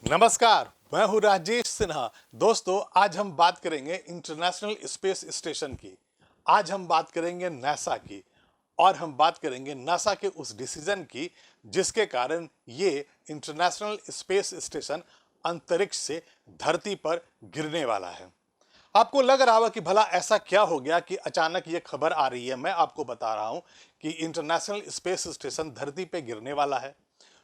नमस्कार, मैं हूं राजेश सिन्हा। दोस्तों, आज हम बात करेंगे इंटरनेशनल स्पेस स्टेशन की। आज हम बात करेंगे नासा की और हम बात करेंगे नासा के उस डिसीजन की जिसके कारण ये इंटरनेशनल स्पेस स्टेशन अंतरिक्ष से धरती पर गिरने वाला है। आपको लग रहा होगा कि भला ऐसा क्या हो गया कि अचानक ये खबर आ रही है। मैं आपको बता रहा हूं कि इंटरनेशनल स्पेस स्टेशन धरती पे गिरने वाला है।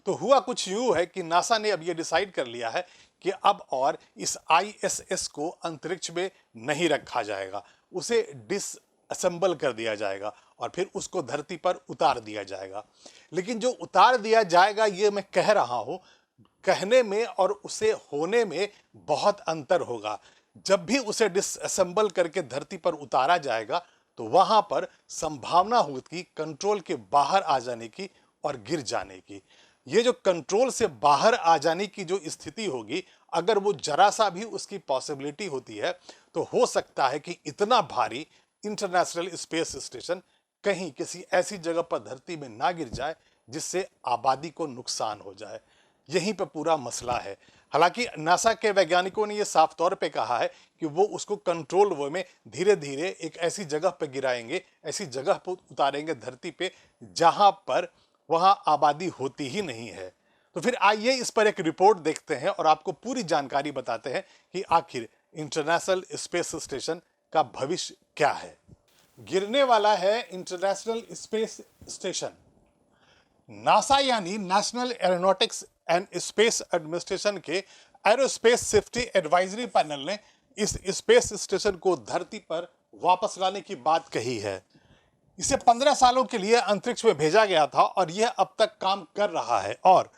तो हुआ कुछ यूं है कि नासा ने अब ये डिसाइड कर लिया है कि अब और इस आईएसएस को अंतरिक्ष में नहीं रखा जाएगा, उसे डिसअसेंबल कर दिया जाएगा और फिर उसको धरती पर उतार दिया जाएगा। लेकिन जो उतार दिया जाएगा ये मैं कह रहा हूं, कहने में और उसे होने में बहुत अंतर होगा। जब भी उसे डिसअसेंबल करके धरती पर उतारा जाएगा तो वहां पर संभावना होगी कंट्रोल के बाहर आ जाने की और गिर जाने की। ये जो कंट्रोल से बाहर आ जाने की जो स्थिति होगी, अगर वो जरा सा भी उसकी पॉसिबिलिटी होती है तो हो सकता है कि इतना भारी इंटरनेशनल स्पेस स्टेशन कहीं किसी ऐसी जगह पर धरती में ना गिर जाए जिससे आबादी को नुकसान हो जाए। यहीं पर पूरा मसला है। हालांकि नासा के वैज्ञानिकों ने यह साफ तौर पे कहा है कि वो उसको कंट्रोल वे में धीरे धीरे एक ऐसी जगह पर गिराएंगे, ऐसी जगह पर उतारेंगे धरती पे जहां पर वहां आबादी होती ही नहीं है। तो फिर आइए इस पर एक रिपोर्ट देखते हैं और आपको पूरी जानकारी बताते हैं कि आखिर इंटरनेशनल स्पेस स्टेशन का भविष्य क्या है। गिरने वाला है इंटरनेशनल स्पेस स्टेशन। नासा यानी national aeronautics and space administration के एरोस्पेस सेफ्टी एडवाइजरी पैनल ने इस स्पेस स्टेशन को धरती पर वापस लाने की बात कही है। इसे 15 सालों के लिए अंतरिक्ष में भेजा गया था और यह अब तक काम कर रहा है और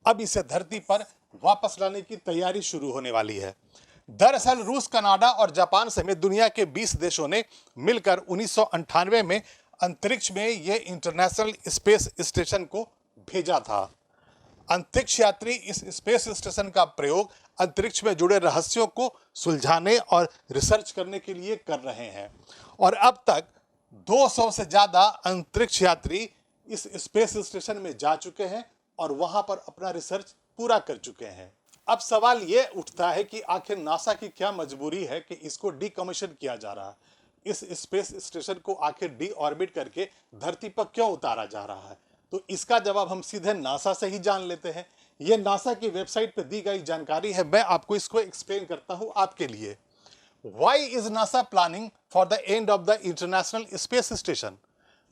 अब इसे धरती पर वापस लाने की तैयारी शुरू होने वाली है। दरअसल रूस, कनाडा और जापान समेत दुनिया के 20 देशों ने मिलकर 1998 में अंतरिक्ष में यह इंटरनेशनल स्पेस स्टेशन को भेजा था। अंतरिक्ष यात्री इस स्पेस स्टेशन का प्रयोग अंतरिक्ष में जुड़े रहस्यों को सुलझाने और रिसर्च करने के लिए कर रहे हैं और अब तक 200 से ज्यादा अंतरिक्ष यात्री इस स्पेस स्टेशन में जा चुके हैं और वहां पर अपना रिसर्च पूरा कर चुके हैं। अब सवाल यह उठता है कि आखिर नासा की क्या मजबूरी है कि इसको डीकमीशन किया जा रहा है। इस स्पेस स्टेशन को आखिर डी ऑर्बिट करके धरती पर क्यों उतारा जा रहा है? तो इसका जवाब हम सीधे नासा से ही जान लेते हैं। यह नासा की वेबसाइट पर दी गई जानकारी है, मैं आपको इसको एक्सप्लेन करता हूं आपके लिए। Why is NASA planning for the end of the International Space Station?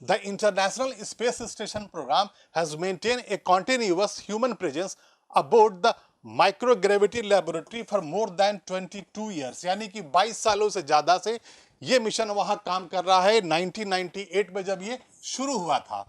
The International Space Station program has maintained a continuous human presence aboard the microgravity laboratory for more than 22 years. यानी कि 22 सालों से ज़्यादा से ये mission वहाँ काम कर रहा है। 1998 में जब ये शुरू हुआ था।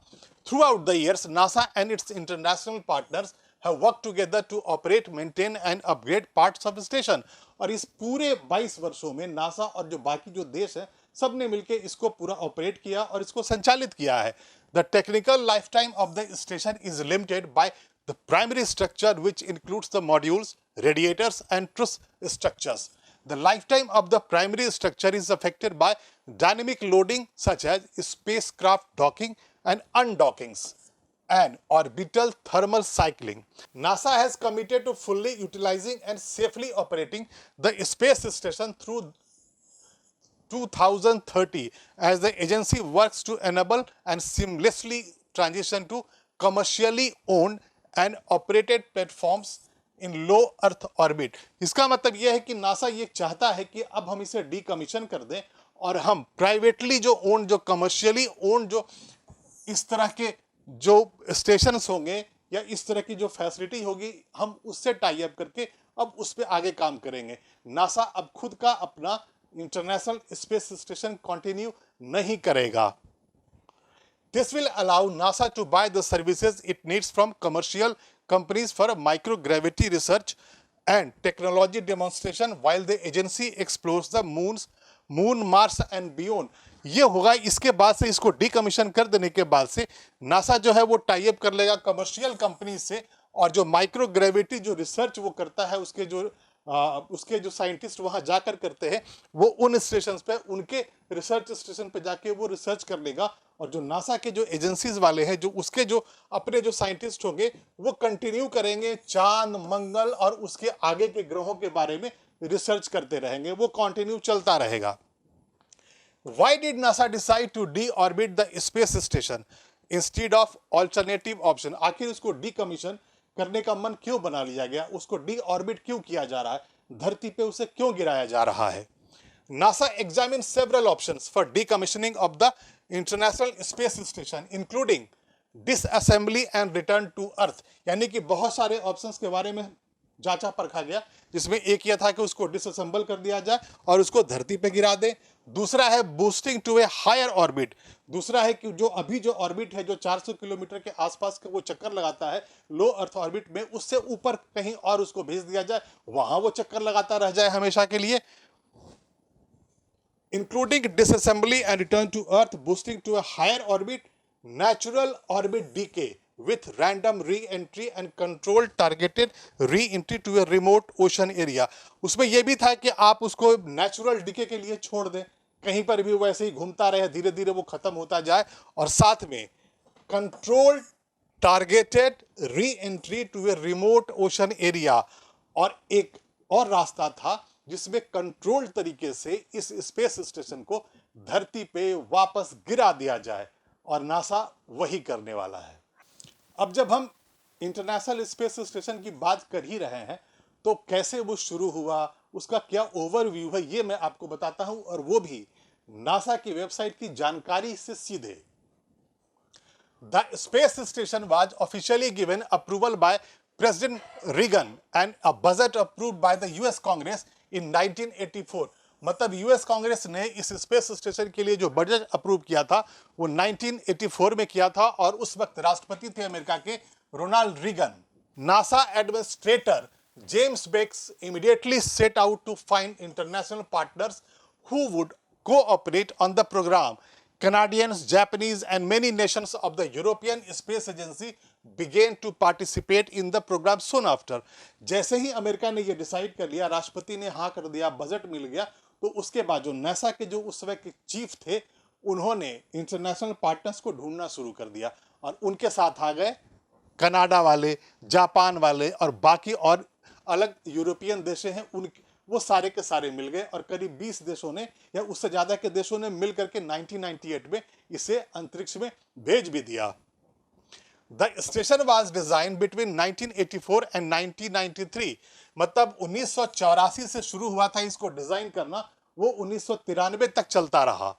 Throughout the years, NASA and its international partners have worked together to operate, maintain and upgrade parts of the station. और इस पूरे 22 वर्षों में नासा और जो बाकी जो देश हैं सब ने मिलकर इसको पूरा ऑपरेट किया और इसको संचालित किया है। The technical lifetime of the station is limited by the primary structure which includes the modules, radiators and truss structures. The lifetime of the primary structure is affected by dynamic loading such as spacecraft docking and undockings and orbital thermal cycling. NASA has committed to fully utilizing and safely operating the space station through 2030 as the agency works to enable and seamlessly transition to commercially owned and operated platforms in low earth orbit. इसका मतलब यह है कि NASA ये चाहता है कि अब हम इसे डीकमीशन कर दें और हम प्राइवेटली जो ओन, जो कमर्शियली ओन, जो इस तरह के जो स्टेशंस होंगे या इस तरह की जो फैसिलिटी होगी, हम उससे टाई अप करके अब उस पर आगे काम करेंगे। नासा अब खुद का अपना इंटरनेशनल स्पेस स्टेशन कंटिन्यू नहीं करेगा। This will allow NASA to buy the services it needs from commercial companies for microgravity research and technology demonstration while the agency explores the moon, Mars and beyond. ये होगा इसके बाद से, इसको decommission कर देने के बाद से नासा जो है वो टाई अप कर लेगा कमर्शियल कंपनी से और जो माइक्रोग्रेविटी जो रिसर्च वो करता है उसके जो उसके जो साइंटिस्ट वहां जाकर करते हैं, वो उन स्टेशन पे, उनके रिसर्च स्टेशन पे जाके वो रिसर्च कर लेगा। और जो नासा के जो एजेंसीज वाले हैं, जो उसके जो अपने जो साइंटिस्ट होंगे, वो कंटिन्यू करेंगे चांद, मंगल और उसके आगे के ग्रहों के बारे में रिसर्च करते रहेंगे। वो कंटिन्यू चलता रहेगा। Why did NASA decide to deorbit the space station instead of alternative option? आखिर उसको डीकमीशन करने का मन क्यों बना लिया गया? उसको डीऑर्बिट क्यों किया जा रहा है? धरती पे उसे क्यों गिराया जा रहा है? NASA examined several options for decommissioning of the International Space Station, including disassembly and return to Earth। यानी कि बहुत सारे ऑप्शंस के बारे में जांचा परखा गया, जिसमें एक यह था कि उसको डिसअसेंबल कर दिया जाए और उसको धरती पे गिरा दे। दूसरा है boosting to a higher orbit. दूसरा है कि जो अभी जो ऑर्बिट है, जो 400 किलोमीटर के आसपास का वो चक्कर लगाता है लो अर्थ ऑर्बिट में, उससे ऊपर कहीं और उसको भेज दिया जाए, वहां वो चक्कर लगाता रह जाए हमेशा के लिए। including disassembly and return to Earth, boosting to a higher orbit, natural orbit decay with random re-entry and controlled targeted re-entry to a remote ocean area। उसमें यह भी था कि आप उसको नेचुरल डिके के लिए छोड़ दें, कहीं पर भी वैसे ही घूमता रहे, धीरे धीरे वो खत्म होता जाए। और साथ में controlled targeted re-entry to a remote ocean area. और एक और रास्ता था जिसमें कंट्रोल्ड तरीके से इस स्पेस स्टेशन को धरती पे वापस गिरा दिया जाए, और नासा वही करने वाला है। अब जब हम इंटरनेशनल स्पेस स्टेशन की बात कर ही रहे हैं, तो कैसे वो शुरू हुआ, उसका क्या ओवरव्यू है, ये मैं आपको बताता हूं, और वो भी नासा की वेबसाइट की जानकारी से सीधे। The space station was officially given approval by President Reagan and a budget approved by the US Congress in 1984। मतलब यूएस कांग्रेस ने इस स्पेस स्टेशन के लिए जो बजट अप्रूव किया था वो 1984 में किया था, और उस वक्त राष्ट्रपति थे अमेरिका के Ronald Reagan. NASA administrator James Beggs immediately set out to find international partners who would cooperate on the program। Canadians, Japanese, and many nations of the European Space Agency began to participate in the program soon after। जैसे ही America ने ये decide कर लिया, राष्ट्रपति ने हाँ कर दिया, बजट मिल गया, तो उसके बाद जो नासा के जो उस समय के चीफ थे, उन्होंने इंटरनेशनल पार्टनर्स को ढूंढना शुरू कर दिया, और उनके साथ आ गए कनाडा वाले, जापान वाले और बाकी और अलग यूरोपियन देश हैं, उन वो सारे के सारे मिल गए, और करीब 20 देशों ने या उससे ज़्यादा के देशों ने मिल करके 1998 में इसे अंतरिक्ष में भेज भी दिया। The station was design between 1984 and 1993। मतलब 1984 से शुरू हुआ था इसको डिजाइन करना, वो 1993 तक चलता रहा।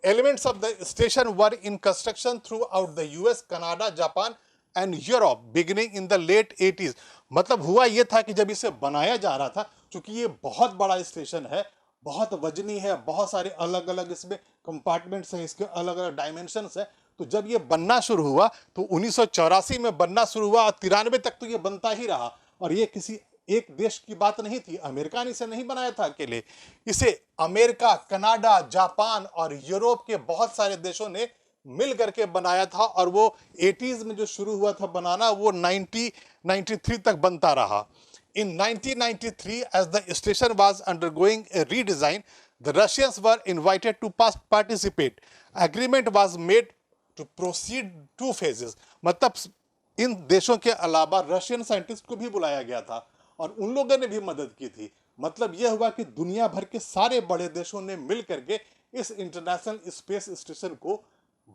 Elements of the station were in construction throughout the US, Canada, Japan and Europe beginning in the late 80s। मतलब हुआ यह था कि जब इसे बनाया जा रहा था, क्योंकि ये बहुत बड़ा स्टेशन है, बहुत वजनी है, बहुत सारे अलग अलग इसमें कंपार्टमेंट्स हैं, इसके अलग अलग डायमेंशंस हैं, तो जब ये बनना शुरू हुआ तो 1984 में बनना शुरू हुआ, और 93 तक तो ये बनता ही रहा। और ये किसी एक देश की बात नहीं थी, अमेरिका ने इसे नहीं बनाया था अकेले, इसे अमेरिका, कनाडा, जापान और यूरोप के बहुत सारे देशों ने मिल करके बनाया था। और वो 80s में जो शुरू हुआ था बनाना, वो 1993 तक बनता रहा। In 1993, as the station was undergoing a redesign, the Russians were invited to participate। Agreement was made to proceed 2 phases। मतलब इन देशों के अलावा रशियन साइंटिस्ट को भी बुलाया गया था, और उन लोगों ने भी मदद की थी। मतलब यह हुआ कि दुनिया भर के सारे बड़े देशों ने मिल करके इस इंटरनेशनल स्पेस स्टेशन को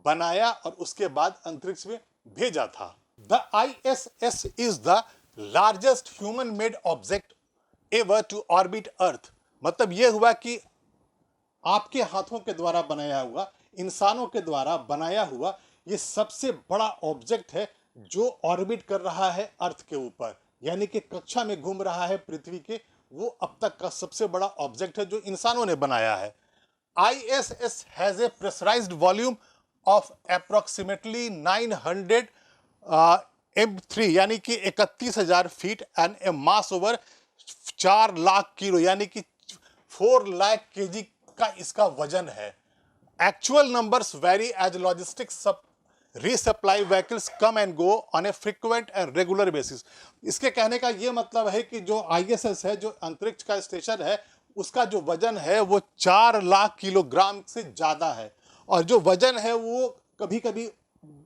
बनाया और उसके बाद अंतरिक्ष में भेजा था। The ISS is the largest human made object ever to orbit earth. मतलब यह हुआ कि आपके हाथों के द्वारा बनाया हुआ, इंसानों के द्वारा बनाया हुआ, ये सबसे बड़ा ऑब्जेक्ट है जो ऑर्बिट कर रहा है अर्थ के ऊपर, यानी कि कक्षा में घूम रहा है पृथ्वी के। वो अब तक का सबसे बड़ा ऑब्जेक्ट है जो इंसानों ने बनाया है। ISS has a pressurised volume of approximately 900 M3 यानी कि 31,000 feet, and a mass over 4 lakh kilo यानी कि 4 लाख केजी का इसका वजन है। Actual numbers vary as logistics resupply vehicles come and go on a frequent and regular basis. इसके कहने का ये मतलब है कि जो ISS है, जो अंतरिक्ष का स्टेशन है, उसका जो वजन है वो 4 लाख किलोग्राम से ज़्यादा है, और जो वजन है वो कभी कभी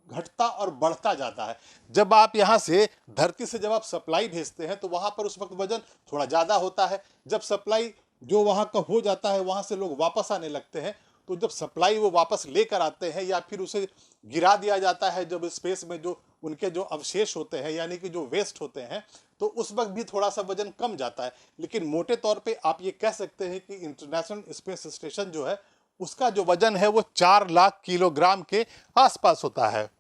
घटता और बढ़ता जाता है। जब आप यहाँ से धरती से जब आप सप्लाई भेजते हैं तो वहाँ पर उस वक्त वजन थोड़ा ज़्यादा होता है। जब सप्लाई जो वहाँ का हो जाता है, वहाँ से लोग वापस आने लगते हैं, तो जब सप्लाई वो वापस लेकर आते हैं या फिर उसे गिरा दिया जाता है जब स्पेस में, जो उनके जो अवशेष होते हैं यानी कि जो वेस्ट होते हैं, तो उस वक्त भी थोड़ा सा वजन कम जाता है। लेकिन मोटे तौर पे आप ये कह सकते हैं कि इंटरनेशनल स्पेस स्टेशन जो है उसका जो वजन है वो 4 लाख किलोग्राम के आसपास होता है।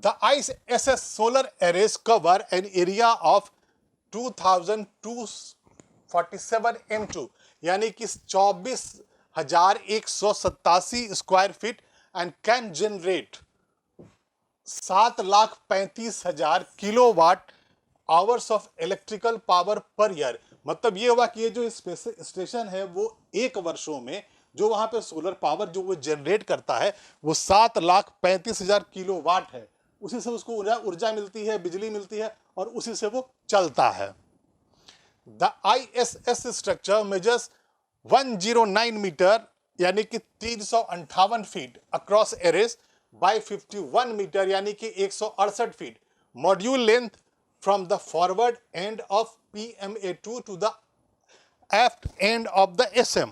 The ISS solar arrays cover an area of 2247 m2 यानी कि 24,187 square feet and can generate 7,35,000 kilowatt hours of electrical power per year. मतलब ये हुआ कि ये जो स्पेस स्टेशन है वो एक वर्षों में जो वहां पे सोलर पावर जो वो जनरेट करता है वो 7,35,000 किलोवाट है। उसी से उसको ऊर्जा मिलती है, बिजली मिलती है, और उसी से वो चलता है। The ISS structure measures 109 metres यानी कि 358 feet across arrays by 51 metres यानी कि 168 feet module length from the forward end of PMA2 to the aft end of the SM.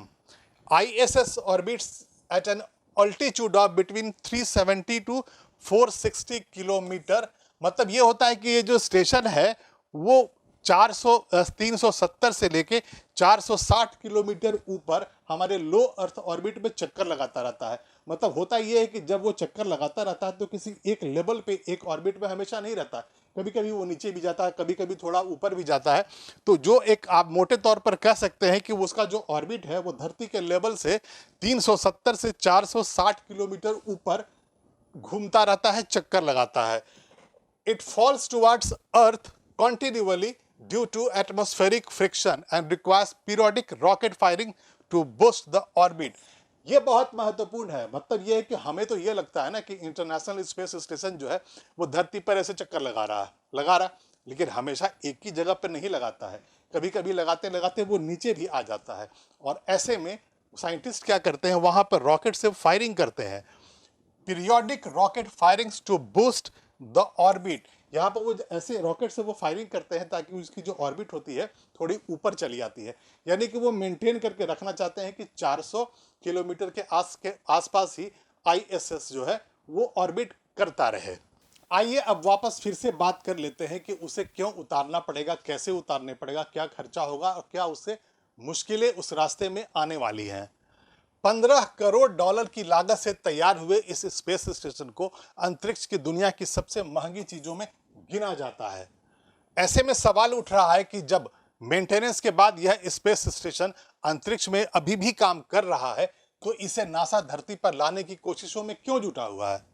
ISS orbits at an altitude of between 370 to 460 kilometre. मतलब ये होता है कि ये जो स्टेशन है वो 370 से लेके 460 किलोमीटर ऊपर हमारे लो अर्थ ऑर्बिट में चक्कर लगाता रहता है। मतलब होता ये है कि जब वो चक्कर लगाता रहता है तो किसी एक लेवल पे, एक ऑर्बिट में हमेशा नहीं रहता, कभी कभी वो नीचे भी जाता है, कभी कभी थोड़ा ऊपर भी जाता है। तो जो एक आप मोटे तौर पर कह सकते हैं कि उसका जो ऑर्बिट है वो धरती के लेवल से 370 से 460 किलोमीटर ऊपर घूमता रहता है, चक्कर लगाता है। It falls towards earth continually due to atmospheric friction and requires periodic rocket firing to boost the orbit। ये बहुत महत्वपूर्ण है। मतलब ये है कि हमें तो ये लगता है ना कि इंटरनेशनल स्पेस स्टेशन जो है वो धरती पर ऐसे चक्कर लगा रहा, लेकिन हमेशा एक ही जगह पर नहीं लगाता है। कभी कभी लगाते लगाते वो नीचे भी आ जाता है, और ऐसे में साइंटिस्ट क्या करते हैं, वहाँ पर रॉकेट से फायरिंग करते हैं, periodic rocket firings to boost the orbit. यहाँ पर वो ऐसे रॉकेट से वो फायरिंग करते हैं ताकि उसकी जो ऑर्बिट होती है थोड़ी ऊपर चली आती है, यानी कि वो मेंटेन करके रखना चाहते हैं कि 400 किलोमीटर के आसपास ही ISS जो है वो ऑर्बिट करता रहे। आइए अब वापस फिर से बात कर लेते हैं कि उसे क्यों उतारना पड़ेगा, कैसे उतारने पड़ेगा, क्या खर्चा होगा और क्या उससे मुश्किलें उस रास्ते में आने वाली हैं। 15 करोड़ डॉलर की लागत से तैयार हुए इस स्पेस स्टेशन को अंतरिक्ष की दुनिया की सबसे महंगी चीजों में गिना जाता है। ऐसे में सवाल उठ रहा है कि जब मेंटेनेंस के बाद यह स्पेस स्टेशन अंतरिक्ष में अभी भी काम कर रहा है तो इसे नासा धरती पर लाने की कोशिशों में क्यों जुटा हुआ है।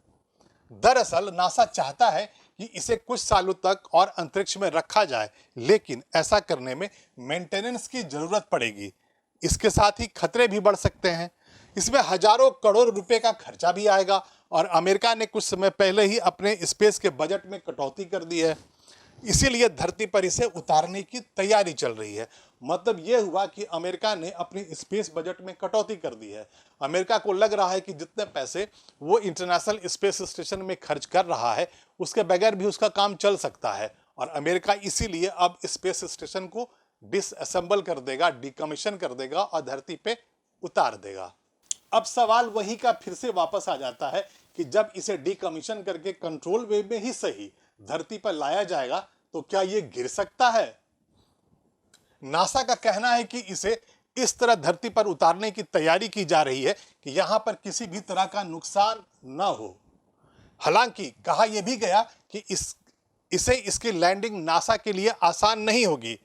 दरअसल नासा चाहता है कि इसे कुछ सालों तक और अंतरिक्ष में रखा जाए, लेकिन ऐसा करने में मेंटेनेंस की जरूरत पड़ेगी। इसके साथ ही खतरे भी बढ़ सकते हैं। इसमें हजारों करोड़ रुपए का खर्चा भी आएगा, और अमेरिका ने कुछ समय पहले ही अपने स्पेस के बजट में कटौती कर दी है। इसीलिए धरती पर इसे उतारने की तैयारी चल रही है। मतलब यह हुआ कि अमेरिका ने अपनी स्पेस बजट में कटौती कर दी है। अमेरिका को लग रहा है कि जितने पैसे वो इंटरनेशनल स्पेस स्टेशन में खर्च कर रहा है उसके बगैर भी उसका काम चल सकता है, और अमेरिका इसीलिए अब स्पेस स्टेशन को डिसअसेंबल कर देगा, डिकमीशन कर देगा और धरती पे उतार देगा। अब सवाल वही का फिर से वापस आ जाता है कि जब इसे डिकमीशन करके कंट्रोल वे में ही सही धरती पर लाया जाएगा तो क्या ये गिर सकता है। नासा का कहना है कि इसे इस तरह धरती पर उतारने की तैयारी की जा रही है कि यहां पर किसी भी तरह का नुकसान न हो। हालांकि कहा यह भी गया कि इसकी लैंडिंग नासा के लिए आसान नहीं होगी।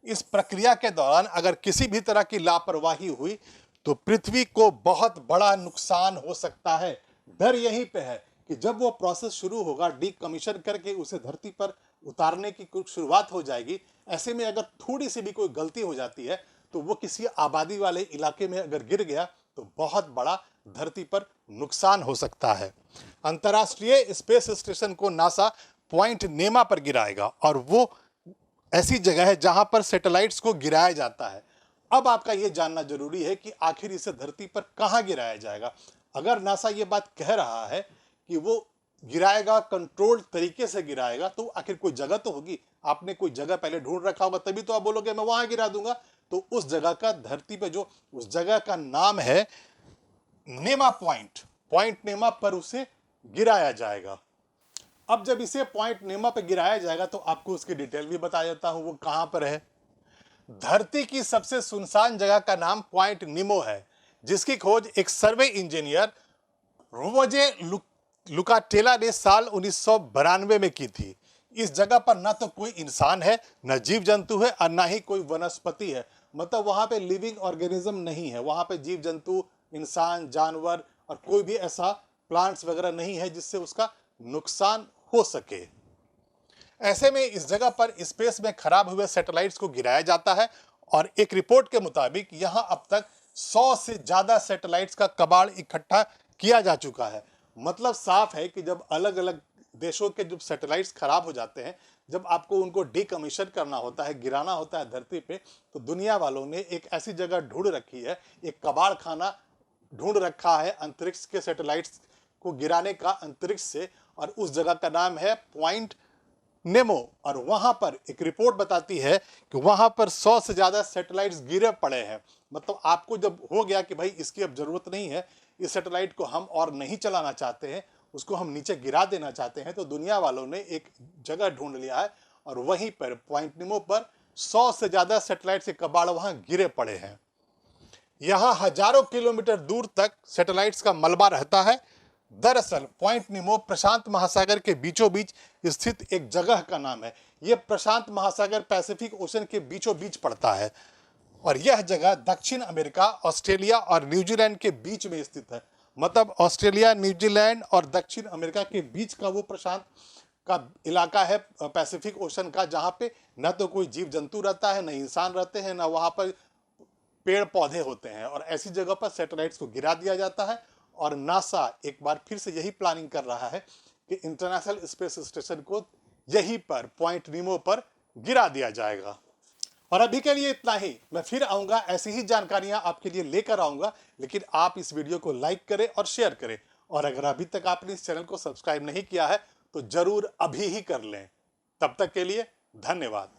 इस प्रक्रिया के दौरान अगर किसी भी तरह की लापरवाही हुई तो पृथ्वी को बहुत बड़ा नुकसान हो सकता है। डर यहीं पे है कि जब वो प्रोसेस शुरू होगा, डिकमीशन करके उसे धरती पर उतारने की कुछ शुरुआत हो जाएगी, ऐसे में अगर थोड़ी सी भी कोई गलती हो जाती है तो वो किसी आबादी वाले इलाके में अगर गिर गया तो बहुत बड़ा धरती पर नुकसान हो सकता है। अंतर्राष्ट्रीय स्पेस स्टेशन को नासा पॉइंट नेमा पर गिराएगा और वो ऐसी जगह है जहां पर सैटेलाइट्स को गिराया जाता है। अब आपका यह जानना जरूरी है कि आखिर इसे धरती पर कहां गिराया जाएगा। अगर नासा ये बात कह रहा है कि वो गिराएगा, कंट्रोल्ड तरीके से गिराएगा, तो आखिर कोई जगह तो होगी। आपने कोई जगह पहले ढूंढ रखा होगा, तभी तो आप बोलोगे मैं वहां गिरा दूंगा। तो उस जगह का धरती पे जो उस जगह का नाम है नेमा पॉइंट, पॉइंट नेमा पर उसे गिराया जाएगा। अब जब इसे पॉइंट नेमा पर गिराया जाएगा तो आपको उसकी डिटेल भी बता देता हूं वो कहां पर है। धरती की सबसे सुनसान जगह का नाम पॉइंट निमो है, जिसकी खोज एक सर्वे इंजीनियर रोजे लुकाटेला ने साल 1992 में की थी। इस जगह पर ना तो कोई इंसान है, न जीव जंतु है और ना ही कोई वनस्पति है। मतलब वहां पे लिविंग ऑर्गेनिज्म नहीं है, वहां पे जीव जंतु, इंसान, जानवर और कोई भी ऐसा प्लांट्स वगैरह नहीं है जिससे उसका नुकसान हो सके। ऐसे में इस जगह पर स्पेस में खराब हुए सैटेलाइट्स को गिराया जाता है और एक रिपोर्ट के मुताबिक यहां अब तक 100 से ज्यादा सैटेलाइट्स का कबाड़ इकट्ठा किया जा चुका है। मतलब साफ है कि जब अलग अलग देशों के जो सैटेलाइट्स खराब हो जाते हैं, जब आपको उनको डीकमीशन करना होता है, गिराना होता है धरती पे, तो दुनिया वालों ने एक ऐसी जगह ढूंढ रखी है, एक कबाड़ खाना ढूंढ रखा है अंतरिक्ष के सैटेलाइट्स को गिराने का अंतरिक्ष से, और उस जगह का नाम है पॉइंट नेमो। और वहां पर एक रिपोर्ट बताती है कि वहां पर 100 से ज्यादा सैटेलाइट्स गिरे पड़े हैं। मतलब आपको जब हो गया कि भाई इसकी अब जरूरत नहीं है, इस सैटेलाइट को हम और नहीं चलाना चाहते हैं, उसको हम नीचे गिरा देना चाहते हैं, तो दुनिया वालों ने एक जगह ढूंढ लिया है और वहीं पर पॉइंट नेमो पर 100 से ज्यादा सैटेलाइट के कबाड़ वहां गिरे पड़े हैं। यहां हजारों किलोमीटर दूर तक सैटेलाइट्स का मलबा रहता है। दरअसल पॉइंट निमो प्रशांत महासागर के बीचों बीच स्थित एक जगह का नाम है। यह प्रशांत महासागर पैसिफिक ओशन के बीचों बीच पड़ता है और यह जगह दक्षिण अमेरिका, ऑस्ट्रेलिया और न्यूजीलैंड के बीच में स्थित है। मतलब ऑस्ट्रेलिया, न्यूजीलैंड और दक्षिण अमेरिका के बीच का वो प्रशांत का इलाका है पैसिफिक ओशन का, जहां पे न तो कोई जीव जंतु रहता है, न इंसान रहते हैं, न वहां पर पेड़ पौधे होते हैं। और ऐसी जगह पर सैटेलाइट्स को गिरा दिया जाता है और नासा एक बार फिर से यही प्लानिंग कर रहा है कि इंटरनेशनल स्पेस स्टेशन को यहीं पर पॉइंट निमो पर गिरा दिया जाएगा। और अभी के लिए इतना ही। मैं फिर आऊंगा, ऐसी ही जानकारियां आपके लिए लेकर आऊंगा, लेकिन आप इस वीडियो को लाइक करें और शेयर करें। और अगर अभी तक आपने इस चैनल को सब्सक्राइब नहीं किया है तो जरूर अभी ही कर लें। तब तक के लिए धन्यवाद।